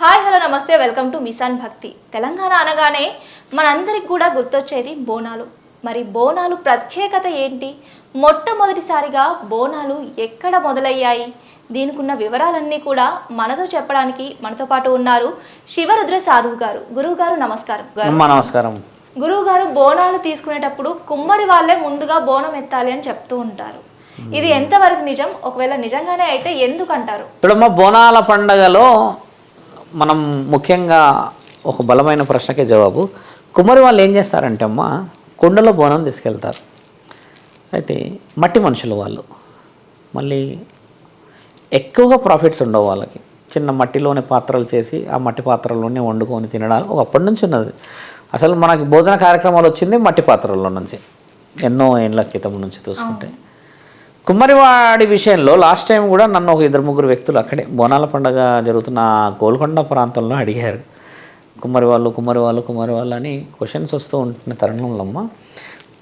Hi hello నమస్తే welcome to మిసాన్ భక్తి. తెలంగాణ అనగానే మనందరికి కూడా గుర్తొచ్చేది బోనాలు. మరి బోనాలు ప్రత్యేకత ఏంటి? మొట్టమొదటిసారిగా బోనాలు ఎక్కడ మొదలయ్యాయి? దీనికున్న వివరాలన్నీ కూడా మనతో చెప్పడానికి మనతో పాటు ఉన్నారు శివరుద్ర సాధువు గారు. గురువు గారు నమస్కారం. నమస్కారం. గురువు గారు, బోనాలు తీసుకునేటప్పుడు కుమ్మరి వాళ్ళే ముందుగా బోనం ఎత్తాలి అని చెప్తూ ఉంటారు. ఇది ఎంతవరకు నిజం? ఒకవేళ నిజంగానే అయితే ఎందుకంటారు? ఇప్పుడమ్మ బోనాల పండగలో మనం ముఖ్యంగా ఒక బలమైన ప్రశ్నకే జవాబు. కుమ్మరి వాళ్ళు ఏం చేస్తారంటే అమ్మ కుండలో బోనం తీసుకెళ్తారు. అయితే మట్టి మనుషులు వాళ్ళు మళ్ళీ ఎక్కువగా ప్రాఫిట్స్ ఉండవు వాళ్ళకి. చిన్న మట్టిలోనే పాత్రలు చేసి ఆ మట్టి పాత్రలోనే వండుకొని తినడానికి ఒకప్పటి నుంచి ఉన్నది. అసలు మనకి భోజన కార్యక్రమాలు వచ్చింది మట్టి పాత్రల్లో నుంచి, ఎన్నో ఏళ్ళ క్రితం నుంచి చూసుకుంటే. కుమ్మరివాడి విషయంలో లాస్ట్ టైం కూడా నన్ను ఒక 2-3 వ్యక్తులు అక్కడే బోనాల పండుగ జరుగుతున్న గోల్కొండ ప్రాంతంలో అడిగారు. కుమ్మరి వాళ్ళు అని క్వశ్చన్స్ వస్తూ ఉంటున్న తరుణంలో అమ్మ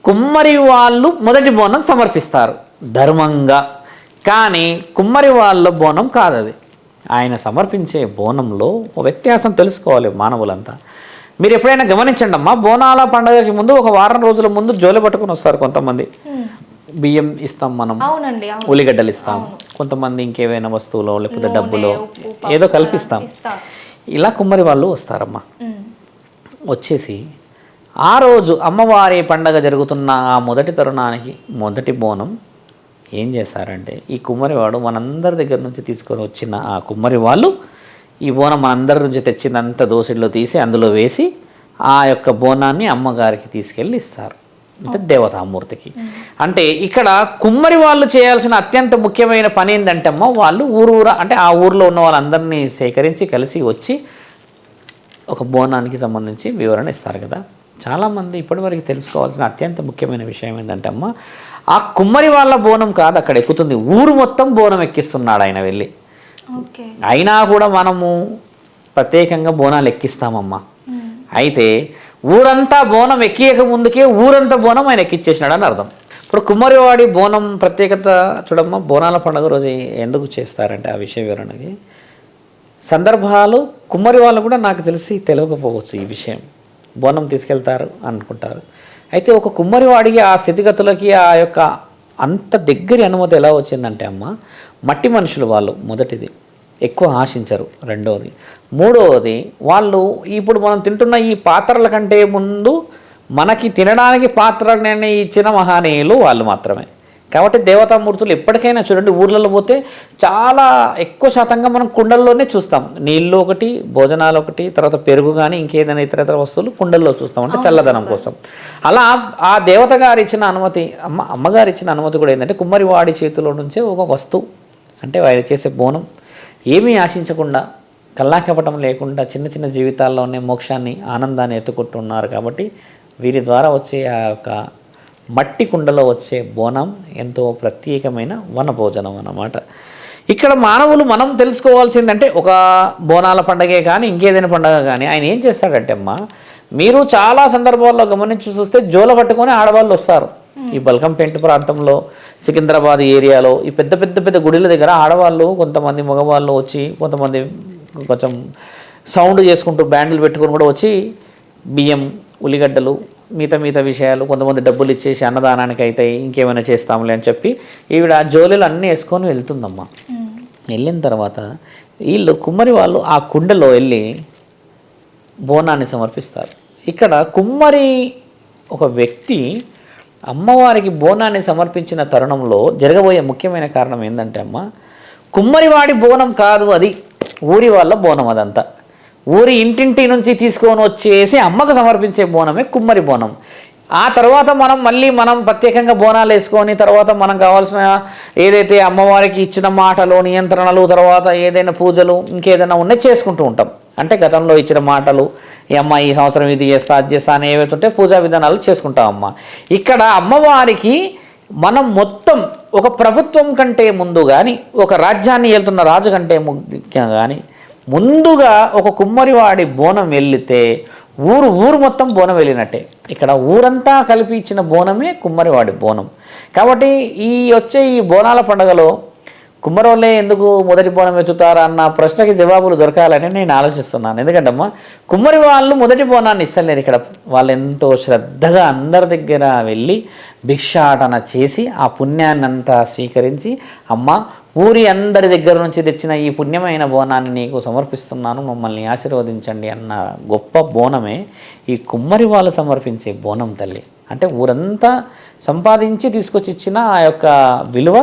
కుమ్మరి వాళ్ళు మొదటి బోనం సమర్పిస్తారు ధర్మంగా. కానీ కుమ్మరి వాళ్ళ బోనం కాదు అది. ఆయన సమర్పించే బోనంలో ఒక వ్యత్యాసం తెలుసుకోవాలి మానవులంతా. మీరు ఎప్పుడైనా గమనించండి అమ్మా, బోనాల పండుగకి ముందు ఒక వారం రోజుల ముందు జోలె పట్టుకుని వస్తారు కొంతమంది. బియ్యం ఇస్తాం మనం, ఉల్లిగడ్డలు ఇస్తాం, కొంతమంది ఇంకేవైనా వస్తువులో లేకపోతే డబ్బులో ఏదో కల్పిస్తాం. ఇలా కుమ్మరి వాళ్ళు వస్తారమ్మా. వచ్చేసి ఆ రోజు అమ్మవారి పండగ జరుగుతున్న ఆ మొదటి తరుణానికి మొదటి బోనం ఏం చేస్తారంటే ఈ కుమ్మరివాడు మనందరి దగ్గర నుంచి తీసుకొని వచ్చిన ఆ కుమ్మరి వాళ్ళు ఈ బోనం మనందరి నుంచి తెచ్చినంత దోసిడిలో తీసి అందులో వేసి ఆ యొక్క బోనాన్ని అమ్మగారికి తీసుకెళ్ళి ఇస్తారు, అంటే దేవతామూర్తికి. అంటే ఇక్కడ కుమ్మరి వాళ్ళు చేయాల్సిన అత్యంత ముఖ్యమైన పని ఏంటంటే అమ్మ వాళ్ళు ఊరూర అంటే ఆ ఊరిలో ఉన్న వాళ్ళందరినీ సేకరించి కలిసి వచ్చి ఒక బోనానికి సంబంధించి వివరణ ఇస్తారు కదా. చాలామంది ఇప్పటివరకు తెలుసుకోవాల్సిన అత్యంత ముఖ్యమైన విషయం ఏంటంటే అమ్మ ఆ కుమ్మరి వాళ్ళ బోనం కాదు అక్కడ ఎక్కుతుంది, ఊరు మొత్తం బోనం ఎక్కిస్తున్నాడు ఆయన వెళ్ళి. అయినా కూడా మనము ప్రత్యేకంగా బోనాలు ఎక్కిస్తామమ్మా. అయితే ఊరంతా బోనం ఎక్కియక ముందుకే ఊరంతా బోనం ఆయన ఎక్కిచ్చేసినాడు అని అర్థం. ఇప్పుడు కుమ్మరివాడి బోనం ప్రత్యేకత చూడమ్మా, బోనాల పండుగ రోజు ఎందుకు చేస్తారంటే ఆ విషయ వివరణకి సందర్భాలు కుమ్మరి వాళ్ళు కూడా నాకు తెలియకపోవచ్చు ఈ విషయం. బోనం తీసుకెళ్తారు అనుకుంటారు. అయితే ఒక కుమ్మరివాడికి ఆ స్థితిగతులకి ఆ యొక్క అంత దగ్గరి అనుమతి ఎలా వచ్చిందంటే అమ్మ మట్టి మనుషులు వాళ్ళు మొదటిది ఎక్కువ ఆశించరు, రెండవది, మూడవది వాళ్ళు ఇప్పుడు మనం తింటున్న ఈ పాత్రల కంటే ముందు మనకి తినడానికి పాత్రలని ఇచ్చిన మహానీయులు వాళ్ళు మాత్రమే. కాబట్టి దేవతామూర్తులు ఎప్పటికైనా చూడండి, ఊర్లలో పోతే చాలా ఎక్కువ శాతంగా మనం కుండల్లోనే చూస్తాం. నీళ్ళు ఒకటి, భోజనాలు ఒకటి, తర్వాత పెరుగు కానీ ఇంకేదైనా ఇతర వస్తువులు కుండల్లో చూస్తాం, అంటే చల్లదనం కోసం. అలా ఆ దేవత గారు ఇచ్చిన అనుమతి, అమ్మగారు ఇచ్చిన అనుమతి కూడా ఏంటంటే కుమ్మరివాడి చేతిలో నుంచే ఒక వస్తువు, అంటే ఆయన చేసే బోనం ఏమీ ఆశించకుండా కల్లాకపటం లేకుండా చిన్న చిన్న జీవితాల్లోనే మోక్షాన్ని ఆనందాన్ని ఎత్తుకుంటున్నారు. కాబట్టి వీరి ద్వారా వచ్చే ఆ యొక్క మట్టి కుండలో వచ్చే బోనం ఎంతో ప్రత్యేకమైన వనభోజనం అన్నమాట. ఇక్కడ మానవులు మనం తెలుసుకోవాల్సిందంటే ఒక బోనాల పండగే కానీ ఇంకేదైనా పండగ కానీ ఆయన ఏం చేస్తాడంటే అమ్మ మీరు చాలా సందర్భాల్లో గమనించి చూస్తే జోల పట్టుకొని ఆడవాళ్ళు వస్తారు. ఈ బల్కంపేట ప్రాంతంలో, సికింద్రాబాద్ ఏరియాలో ఈ పెద్ద పెద్ద పెద్ద గుడిల దగ్గర ఆడవాళ్ళు కొంతమంది మగవాళ్ళు వచ్చి, కొంతమంది కొంచెం సౌండ్ చేసుకుంటూ బ్యాండ్లు పెట్టుకొని కూడా వచ్చి బియ్యం, ఉల్లిగడ్డలు, మిగతా విషయాలు, కొంతమంది డబ్బులు ఇచ్చేసి అన్నదానానికి అవుతాయి, ఇంకేమైనా చేస్తాములే అని చెప్పి ఈవిడ జోలీలు అన్నీ వేసుకొని వెళ్తుందమ్మా. వెళ్ళిన తర్వాత వీళ్ళు కుమ్మరి వాళ్ళు ఆ కుండలో వెళ్ళి బోనాన్ని సమర్పిస్తారు. ఇక్కడ కుమ్మరి ఒక వ్యక్తి అమ్మవారికి బోనాన్ని సమర్పించిన తరుణంలో జరగబోయే ముఖ్యమైన కారణం ఏంటంటే అమ్మ కుమ్మరివాడి బోనం కాదు అది, ఊరి వాళ్ళ బోనం. అదంతా ఊరి ఇంటింటి నుంచి తీసుకొని వచ్చేసి అమ్మకు సమర్పించే బోనమే కుమ్మరి బోనం. ఆ తర్వాత మనం ప్రత్యేకంగా బోనాలు వేసుకొని తర్వాత మనం కావాల్సిన ఏదైతే అమ్మవారికి ఇచ్చిన మాటలు, నియంత్రణలు, తర్వాత ఏదైనా పూజలు ఇంకేదైనా ఉన్నాయి చేసుకుంటూ ఉంటాం. అంటే గతంలో ఇచ్చిన మాటలు, ఈ అమ్మ ఈ సంవత్సరం ఇది చేస్తా అది చేస్తా అని ఏవైతే ఉంటే పూజా విధానాలు చేసుకుంటాం అమ్మ. ఇక్కడ అమ్మవారికి మనం మొత్తం ఒక ప్రభుత్వం కంటే ముందు కానీ, ఒక రాజ్యాన్ని వెళ్తున్న రాజు కంటే కానీ ముందుగా ఒక కుమ్మరివాడి బోనం వెళితే ఊరు మొత్తం బోనం వెళ్ళినట్టే. ఇక్కడ ఊరంతా కలిపి ఇచ్చిన బోనమే కుమ్మరివాడి బోనం. కాబట్టి వచ్చే ఈ బోనాల పండుగలో కుమ్మరి వాళ్ళే ఎందుకు మొదటి బోనం ఎత్తుతారు అన్న ప్రశ్నకి జవాబులు దొరకాలని నేను ఆలోచిస్తున్నాను. ఎందుకంటమ్మా కుమ్మరి వాళ్ళు మొదటి బోనాన్ని ఇస్తలేరు ఇక్కడ. వాళ్ళు ఎంతో శ్రద్ధగా అందరి దగ్గర వెళ్ళి భిక్షాటన చేసి ఆ పుణ్యాన్ని అంతా స్వీకరించి, అమ్మ ఊరి అందరి దగ్గర నుంచి తెచ్చిన ఈ పుణ్యమైన బోనాన్ని నీకు సమర్పిస్తున్నాను, మమ్మల్ని ఆశీర్వదించండి అన్న గొప్ప బోనమే ఈ కుమ్మరి వాళ్ళు సమర్పించే బోనం తల్లి. అంటే ఊరంతా సంపాదించి తీసుకొచ్చి ఇచ్చిన ఆ యొక్క విలువ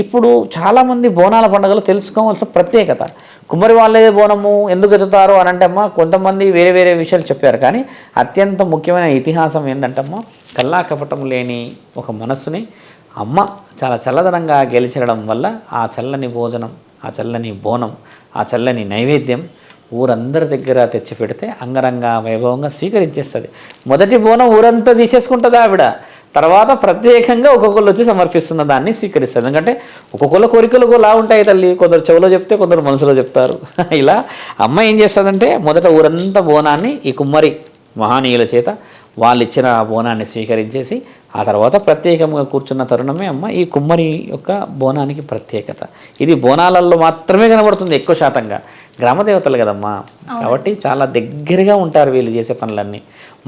ఇప్పుడు చాలామంది బోనాల పండుగలు తెలుసుకోవాల్సిన ప్రత్యేకత. కుమ్మరి వాళ్ళే బోనము ఎందుకు ఎత్తుతారు అని అంటే అమ్మ కొంతమంది వేరే వేరే విషయాలు చెప్పారు, కానీ అత్యంత ముఖ్యమైన ఇతిహాసం ఏంటంటమ్మా కల్లా కపటం లేని ఒక మనస్సుని అమ్మ చాలా చల్లదనంగా గెలిచడం వల్ల ఆ చల్లని భోజనం, ఆ చల్లని బోనం, ఆ చల్లని నైవేద్యం ఊరందరి దగ్గర తెచ్చి పెడితే అంగరంగ వైభవంగా స్వీకరించేస్తుంది. మొదటి బోనం ఊరంతా తీసేసుకుంటుంది ఆవిడ, తర్వాత ప్రత్యేకంగా ఒక్కొక్కరు వచ్చి సమర్పిస్తున్న దాన్ని స్వీకరిస్తుంది. ఎందుకంటే ఒక్కొక్కరు కోరికలు లా ఉంటాయి తల్లి, కొందరు చెవులో చెప్తే కొందరు మనసులో చెప్తారు. ఇలా అమ్మ ఏం చేస్తుందంటే మొదట ఊరంతా బోనాన్ని ఈ కుమ్మరి మహానీయుల చేత వాళ్ళు ఇచ్చిన బోనాన్ని స్వీకరించేసి ఆ తర్వాత ప్రత్యేకంగా కూర్చున్న తరుణమే అమ్మ ఈ కుమ్మరి యొక్క బోనానికి ప్రత్యేకత. ఇది బోనాలలో మాత్రమే కనబడుతుంది ఎక్కువ శాతంగా. గ్రామదేవతలు కదమ్మా, కాబట్టి చాలా దగ్గరగా ఉంటారు వీళ్ళు చేసే పనులన్నీ.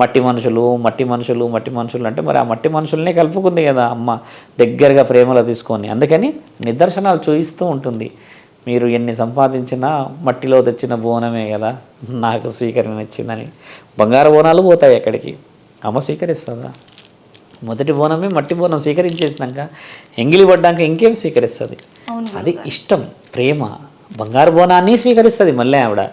మట్టి మనుషులు మట్టి మనుషులు మట్టి మనుషులు అంటే మరి ఆ మట్టి మనుషులనే కలుపుకుంది కదా అమ్మ దగ్గరగా ప్రేమలో తీసుకొని. అందుకని నిదర్శనాలు చూపిస్తూ ఉంటుంది. మీరు ఎన్ని సంపాదించినా మట్టిలో తెచ్చిన బోనమే కదా నాకు స్వీకరణ ఇచ్చిందని. బంగారు బోనాలు పోతాయి ఎక్కడికి, అమ్మ స్వీకరిస్తుందా? మొదటి బోనమే మట్టి బోనం స్వీకరించేసినాక ఎంగిలి పడ్డాక ఇంకేం స్వీకరిస్తుంది? అది ఇష్టం, ప్రేమ. బంగారు బోనాన్ని స్వీకరిస్తుంది మళ్ళీ ఆవిడ,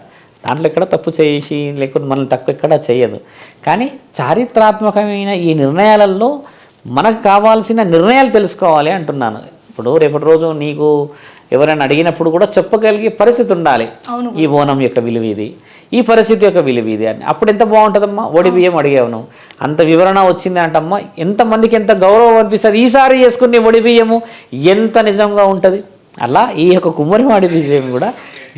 దాంట్లో ఎక్కడ తప్పు చేసి లేకపోతే మనల్ని తక్కువ ఎక్కడ చేయదు. కానీ చారిత్రాత్మకమైన ఈ నిర్ణయాలలో మనకు కావాల్సిన నిర్ణయాలు తెలుసుకోవాలి అంటున్నాను. ఇప్పుడు రేపటి రోజు నీకు ఎవరైనా అడిగినప్పుడు కూడా చెప్పగలిగే పరిస్థితి ఉండాలి. ఈ బోనం యొక్క విలువ ఇది, ఈ పరిస్థితి యొక్క విలువ ఇది అని. అప్పుడు ఎంత బాగుంటుందమ్మా. ఒడి బియ్యం అడిగావు నువ్వు, అంత వివరణ వచ్చింది అంటమ్మా, ఎంతమందికి ఎంత గౌరవం అనిపిస్తుంది. ఈసారి చేసుకునే ఒడి బియ్యము ఎంత నిజంగా ఉంటుంది. అలా ఈ యొక్క కుమ్మరివాడి విజయం కూడా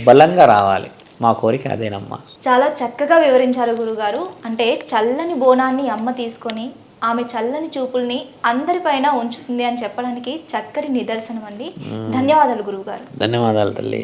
బలంగా రావాలి. మా కోరిక అదేనమ్మా. చాలా చక్కగా వివరించారు గురుగారు. అంటే చల్లని బోనాన్ని అమ్మ తీసుకొని ఆమె చల్లని చూపుల్ని అందరిపైన ఉంచుతుంది అని చెప్పడానికి చక్కటి నిదర్శనం అండి. ధన్యవాదాలు గురువుగారు. ధన్యవాదాలు తల్లి.